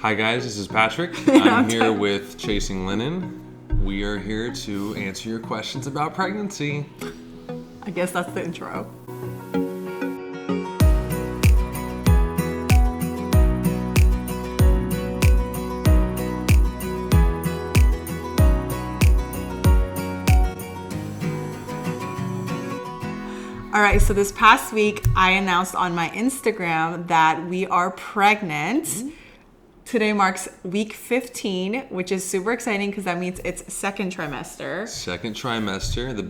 Hi guys, this is Patrick. I'm here with Chasing Linen. We are here to answer your questions about pregnancy. I guess that's the intro. All right, so this past week, I announced on my Instagram that we are pregnant. Mm-hmm. Today marks week 15, which is super exciting because that means it's second trimester. Second trimester. The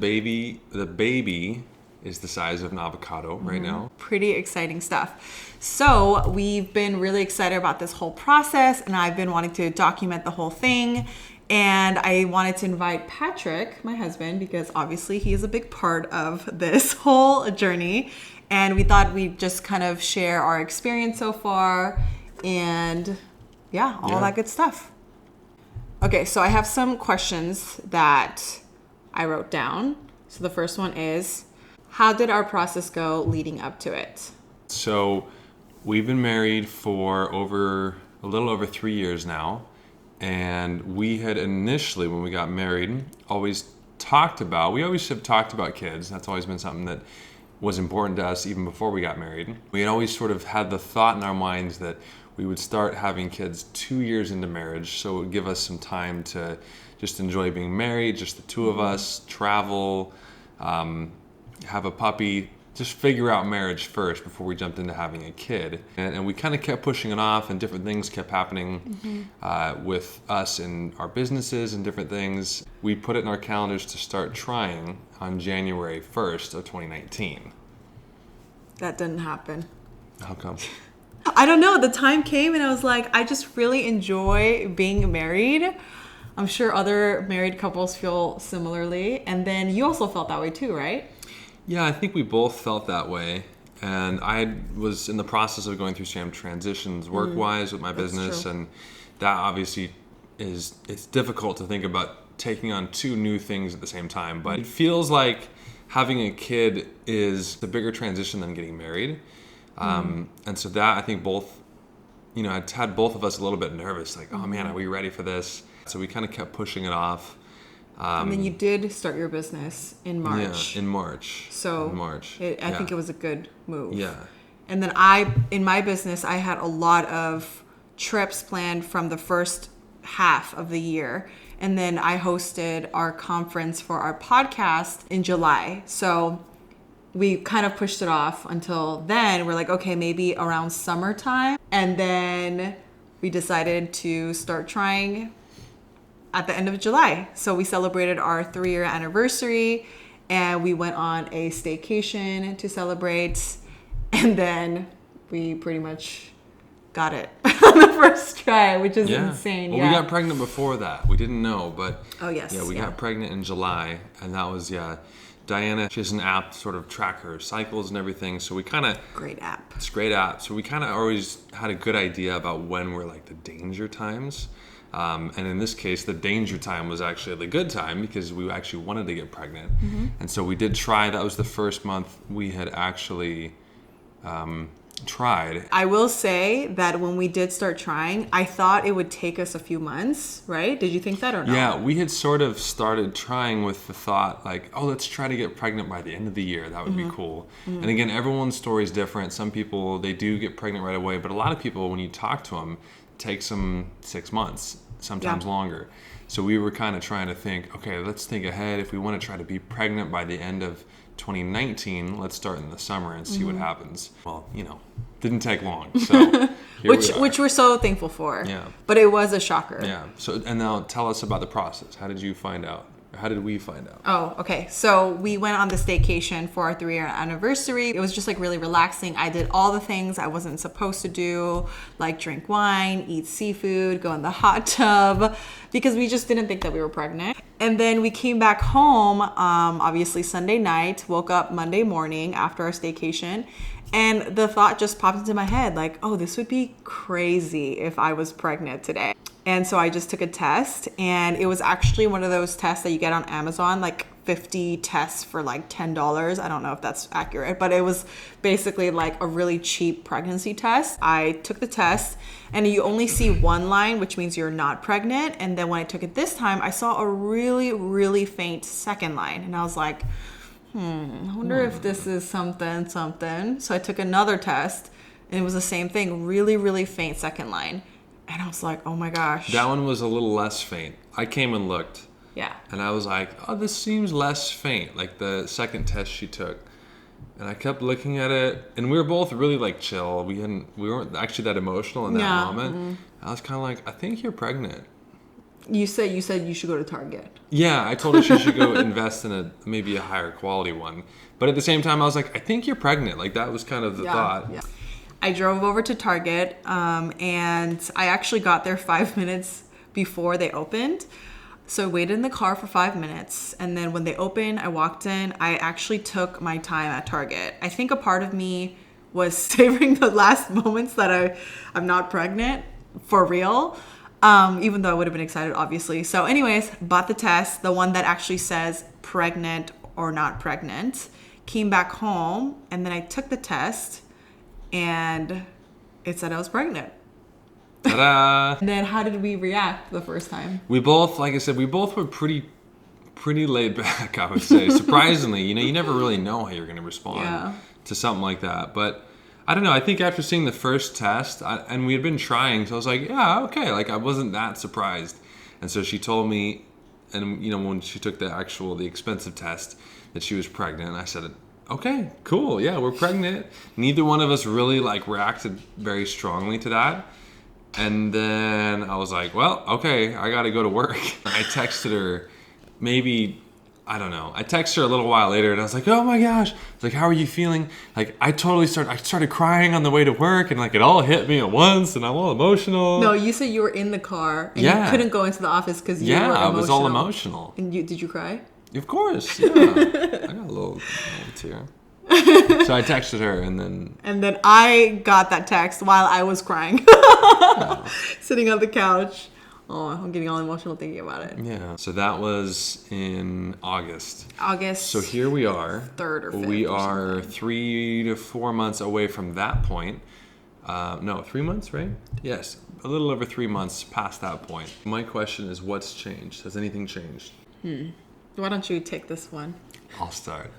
baby is the size of an avocado right now. Pretty exciting stuff. So we've been really excited about this whole process, and I've been wanting to document the whole thing. And I wanted to invite Patrick, my husband, because obviously he is a big part of this whole journey. And we thought we'd just kind of share our experience so far and all that good stuff. Okay, so I have some questions that I wrote down. So the first one is, how did our process go leading up to it? So we've been married for a little over 3 years now. And we had initially, when we got married, we always have talked about kids. That's always been something that was important to us even before we got married. We had always sort of had the thought in our minds that we would start having kids 2 years into marriage. So it would give us some time to just enjoy being married, just the two of us, travel, have a puppy, just figure out marriage first before we jumped into having a kid. And we kind of kept pushing it off, and different things kept happening with us in our businesses and different things. We put it in our calendars to start trying on January 1st of 2019. That didn't happen. How come? I don't know. The time came and I was like, I just really enjoy being married. I'm sure other married couples feel similarly. And then you also felt that way too, right? Yeah, I think we both felt that way. And I was in the process of going through some transitions work-wise with my business. True. And that obviously it's difficult to think about taking on two new things at the same time. But it feels like having a kid is a bigger transition than getting married. And so that, I think it had both of us a little bit nervous. Like, oh man, are we ready for this? So we kind of kept pushing it off. And then you did start your business in March. Yeah, in March. I think it was a good move. Yeah. And then in my business, I had a lot of trips planned from the first half of the year. And then I hosted our conference for our podcast in July. So we kind of pushed it off until then. We're like, okay, maybe around summertime. And then we decided to start trying at the end of July. So we celebrated our 3-year anniversary, and we went on a staycation to celebrate. And then we pretty much got it on the first try, which is insane. Well, we got pregnant before that. We didn't know, but we got pregnant in July, and that was Diana, she has an app to sort of track her cycles and everything. So we kind of... Great app. It's a great app. So we kind of always had a good idea about when were like the danger times. And in this case, the danger time was actually the good time because we actually wanted to get pregnant. And so we did try. That was the first month we had actually tried. I will say that when we did start trying, I thought it would take us a few months, right? Did you think that or not? Yeah, we had sort of started trying with the thought like, oh, let's try to get pregnant by the end of the year. That would be cool. And again, everyone's story is different. Some people, they do get pregnant right away. But a lot of people, when you talk to them, it takes them 6 months. Sometimes longer. So we were kind of trying to think, okay, let's think ahead. If we want to try to be pregnant by the end of 2019, let's start in the summer and see what happens. Well, didn't take long. So which we're so thankful for. Yeah. But it was a shocker. Yeah. So, and now tell us about the process. How did you find out? How did we find out? Oh, okay. So we went on the staycation for our 3-year anniversary. It was just like really relaxing. I did all the things I wasn't supposed to do, like drink wine, eat seafood, go in the hot tub, because we just didn't think that we were pregnant. And then we came back home, obviously Sunday night, woke up Monday morning after our staycation. And the thought just popped into my head like, oh, this would be crazy if I was pregnant today. And so I just took a test, and it was actually one of those tests that you get on Amazon, like 50 tests for like $10. I don't know if that's accurate, but it was basically like a really cheap pregnancy test. I took the test and you only see one line, which means you're not pregnant. And then when I took it this time, I saw a really, really faint second line. And I was like, I wonder if this is something. So I took another test and it was the same thing, really, really faint second line. And I was like, oh my gosh. That one was a little less faint. I came and looked. Yeah. And I was like, oh, this seems less faint, like the second test she took. And I kept looking at it, and we were both really like chill. We weren't actually that emotional in that moment. Mm-hmm. I was kind of like, I think you're pregnant. You said you should go to Target. Yeah, I told her she should go invest in maybe a higher quality one. But at the same time, I was like, I think you're pregnant. Like that was kind of the thought. Yeah. I drove over to Target, and I actually got there 5 minutes before they opened. So I waited in the car for 5 minutes, and then when they opened, I walked in. I actually took my time at Target. I think a part of me was savoring the last moments that I'm not pregnant for real, even though I would have been excited, obviously. So anyways, bought the test, the one that actually says pregnant or not pregnant, came back home, and then I took the test, and it said I was pregnant. Ta-da! And then how did we react the first time? We both, like I said, were pretty laid back, I would say. Surprisingly, you never really know how you're going to respond to something like that. But I don't know. I think after seeing the first test, and we had been trying, so I was like, yeah, okay. Like I wasn't that surprised. And so she told me, and when she took the expensive test, that she was pregnant. I said, okay, cool. Yeah, we're pregnant. Neither one of us really like reacted very strongly to that. And then I was like, well, okay, I got to go to work. I texted her I texted her a little while later and I was like, oh my gosh. I was like, how are you feeling? Like, I started crying on the way to work and like it all hit me at once and I'm all emotional. No, you said you were in the car and you couldn't go into the office because you were emotional. Yeah, I was all emotional. And did you cry? Of course, yeah. I got a little tear. So I texted her and then I got that text while I was crying. Sitting on the couch. Oh, I'm getting all emotional thinking about it. Yeah. So that was in August. So here we are. 3rd or 5th. We are 3 to 4 months away from that point. No, 3 months, right? Yes. A little over 3 months past that point. My question is, what's changed? Has anything changed? Why don't you take this one? I'll start.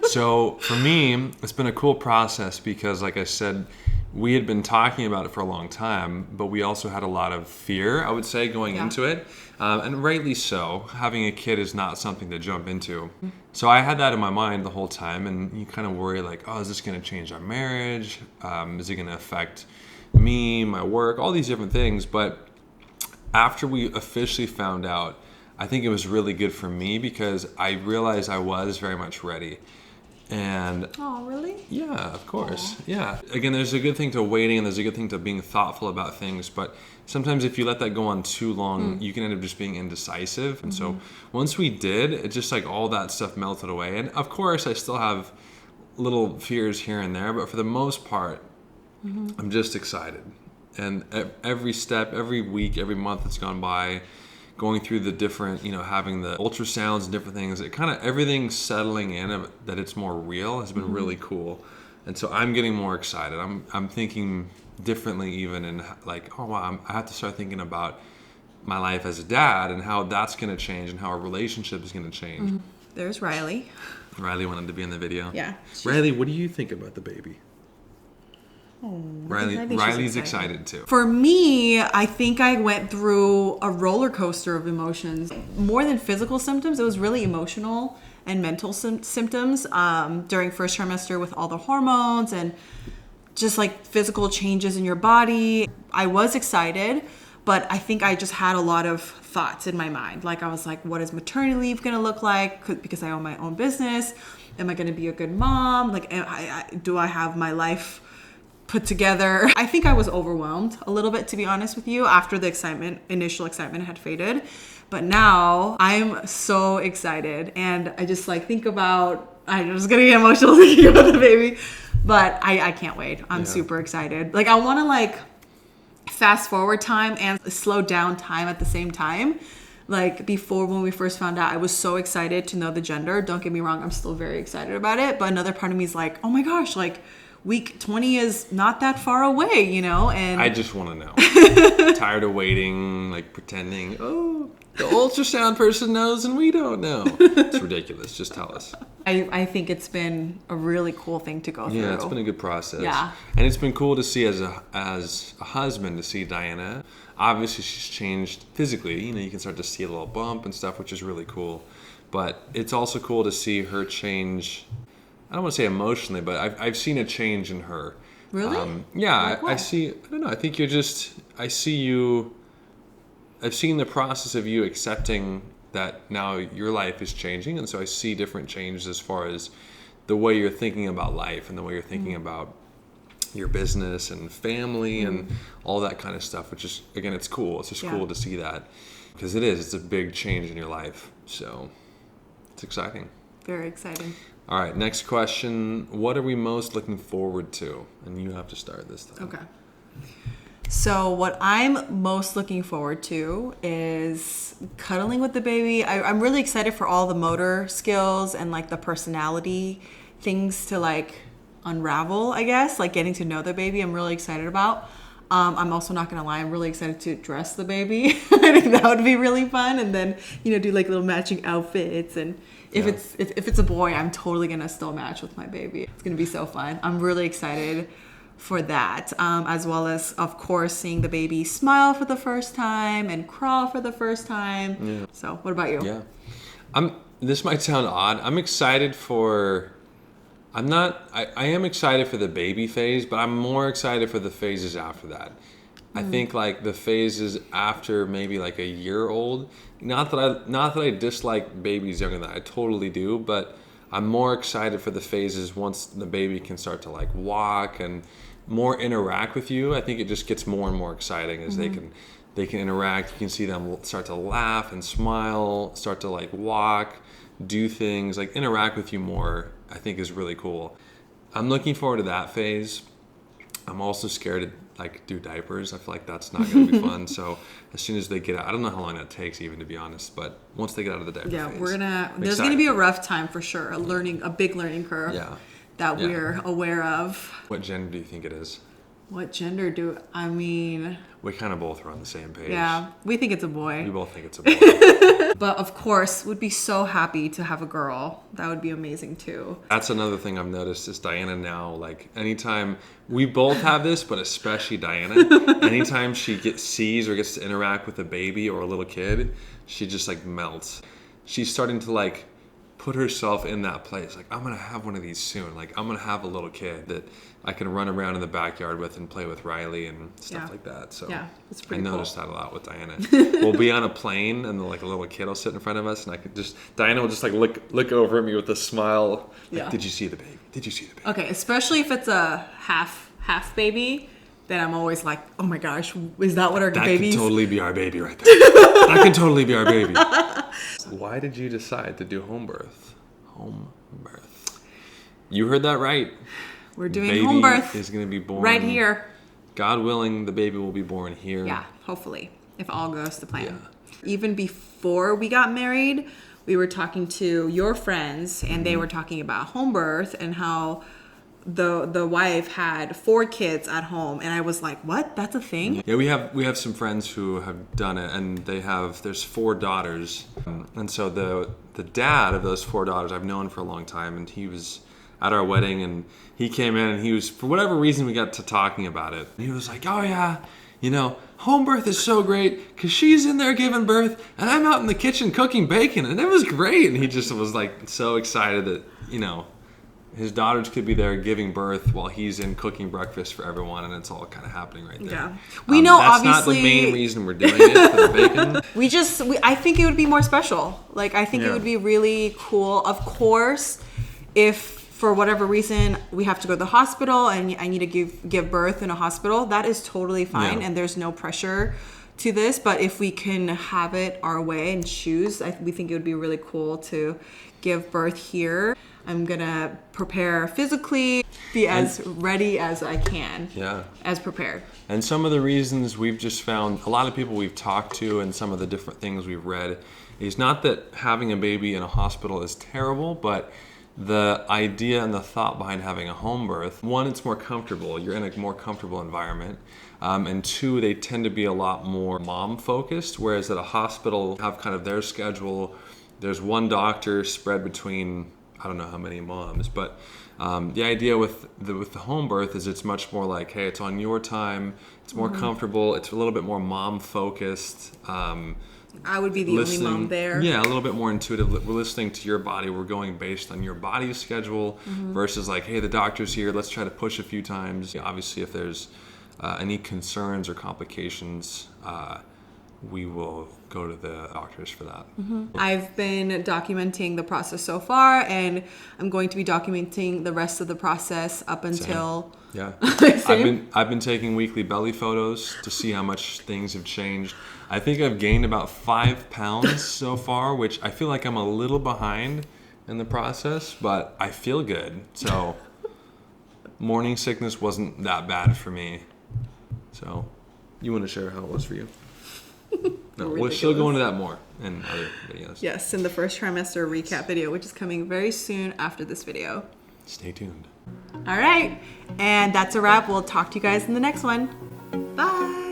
So for me, it's been a cool process because, like I said, we had been talking about it for a long time, but we also had a lot of fear, I would say, going into it. And rightly so. Having a kid is not something to jump into. So I had that in my mind the whole time, and you kind of worry like, oh, is this going to change our marriage? Is it going to affect me, my work, all these different things? But after we officially found out, I think it was really good for me because I realized I was very much ready. And oh, really? Yeah, of course. Aww. Yeah. Again, there's a good thing to waiting and there's a good thing to being thoughtful about things. But sometimes if you let that go on too long, you can end up just being indecisive. And so once we did, it just like all that stuff melted away. And of course, I still have little fears here and there. But for the most part, I'm just excited. And every step, every week, every month that's gone by, going through the different, having the ultrasounds and different things, it kind of everything settling in that it's more real has been really cool. And so I'm getting more excited. I'm thinking differently even, and like, oh wow, I have to start thinking about my life as a dad and how that's going to change and how our relationship is going to change. There's Riley. Riley wanted to be in the video. Yeah. Riley, what do you think about the baby? Oh, Riley's excited too. For me, I think I went through a roller coaster of emotions. More than physical symptoms, it was really emotional and mental symptoms during first trimester with all the hormones and just like physical changes in your body. I was excited, but I think I just had a lot of thoughts in my mind. Like I was like, what is maternity leave going to look like? Because I own my own business. Am I going to be a good mom? Like, do I have my life put together? I think I was overwhelmed a little bit, to be honest with you, after the initial excitement had faded. But now I'm so excited, and I just like think about, I'm just gonna get emotional thinking about the baby, but I can't wait. I'm super excited. Like I want to like fast forward time and slow down time at the same time, Like before, when we first found out, I was so excited to know the gender. Don't get me wrong, I'm still very excited about it. But another part of me is like, oh my gosh, like week 20 is not that far away, you know? And I just want to know. Tired of waiting, like pretending, oh, the ultrasound person knows and we don't know. It's ridiculous. Just tell us. I think it's been a really cool thing to go through. Yeah, it's been a good process. Yeah. And it's been cool to see as a husband to see Diana. Obviously, she's changed physically. You know, you can start to see a little bump and stuff, which is really cool. But it's also cool to see her change. I don't want to say emotionally, but I've seen a change in her. Really? Yeah, Like what? I see. I don't know. I think I see you. I've seen the process of you accepting that now your life is changing, and so I see different changes as far as the way you're thinking about life and the way you're thinking about your business and family and all that kind of stuff, which is, again, it's cool. It's just cool to see that because it's a big change in your life. So it's exciting. Very exciting. All right, next question. What are we most looking forward to? And you have to start this time. Okay. So what I'm most looking forward to is cuddling with the baby. I'm really excited for all the motor skills and like the personality things to like unravel, I guess, like getting to know the baby. I'm really excited about. I'm also not gonna lie, I'm really excited to dress the baby. I think that would be really fun, and then do like little matching outfits. And if it's a boy, I'm totally gonna still match with my baby. It's gonna be so fun. I'm really excited for that, as well as, of course, seeing the baby smile for the first time and crawl for the first time. Yeah. So, what about you? Yeah, this might sound odd. I'm excited for. I am excited for the baby phase, but I'm more excited for the phases after that. I think like the phases after maybe like a year old. Not that I dislike babies younger than that. I totally do, but I'm more excited for the phases once the baby can start to like walk and more interact with you. I think it just gets more and more exciting as they can interact. You can see them start to laugh and smile, start to like walk, do things, like interact with you more. I think is really cool. I'm looking forward to that phase. I'm also scared to like do diapers. I feel like that's not going to be fun. So as soon as they get out, I don't know how long that takes even, to be honest, but once they get out of the diaper phase, there's going to be a rough time for sure. A big learning curve that we're aware of. What gender do you think it is? What gender We kind of both are on the same page. Yeah, we think it's a boy. We both think it's a boy. But of course, would be so happy to have a girl. That would be amazing too. That's another thing I've noticed is Diana now, like anytime, we both have this, but especially Diana, anytime she sees or gets to interact with a baby or a little kid, she just like melts. She's starting to like put herself in that place. Like, I'm going to have one of these soon. Like, I'm going to have a little kid that I can run around in the backyard with and play with Riley and stuff like that. So it's pretty I noticed that a lot with Diana. We'll be on a plane and like a little kid will sit in front of us and Diana will just like look over at me with a smile. Like, did you see the baby? Did you see the baby? Okay, especially if it's a half baby, then I'm always like, oh my gosh, is that what our baby? That could totally be our baby right there. That could totally be our baby. Why did you decide to do home birth? Home birth. You heard that right. We're doing home birth. Baby is going to be born right here. God willing, the baby will be born here. Yeah, hopefully, if all goes to plan. Yeah. Even before we got married, we were talking to your friends, and they were talking about home birth and how the wife had 4 kids at home, and I was like, what? That's a thing? Yeah, we have some friends who have done it, and there's 4 daughters, and so the dad of those 4 daughters I've known for a long time, and he was at our wedding, and he came in, and he was, for whatever reason, we got to talking about it, and he was like, oh yeah, home birth is so great because she's in there giving birth, and I'm out in the kitchen cooking bacon, and it was great, and he just was like so excited that his daughters could be there giving birth while he's in cooking breakfast for everyone, and it's all kind of happening right there. Yeah, we know that's obviously not the main reason we're doing it for the bacon. I think it would be more special. Like, I think it would be really cool. Of course, if for whatever reason we have to go to the hospital and I need to give birth in a hospital, that is totally fine, and there's no pressure to this. But if we can have it our way and choose, we think it would be really cool to give birth here. I'm gonna prepare physically, be as ready as I can. Yeah. As prepared. And some of the reasons we've just found, a lot of people we've talked to and some of the different things we've read, is not that having a baby in a hospital is terrible, but the idea and the thought behind having a home birth, one, it's more comfortable. You're in a more comfortable environment. And two, they tend to be a lot more mom focused, whereas at a hospital have kind of their schedule. There's one doctor spread between, I don't know how many moms, but the idea with the home birth is it's much more like, hey, it's on your time. It's more comfortable. It's a little bit more mom focused. I would be the only mom there. Yeah, a little bit more intuitive. We're listening to your body. We're going based on your body's schedule versus like, hey, the doctor's here. Let's try to push a few times. Obviously, if there's any concerns or complications, we will go to the doctors for that. I've been documenting the process so far, and I'm going to be documenting the rest of the process up until... Yeah. Same. I've been taking weekly belly photos to see how much things have changed. I think I've gained about 5 pounds so far, which I feel like I'm a little behind in the process, but I feel good. So morning sickness wasn't that bad for me. So you want to share how it was for you? No, we'll still go into that more in other videos. Yes, in the first trimester recap video, which is coming very soon after this video. Stay tuned. All right, and that's a wrap. We'll talk to you guys in the next one. Bye.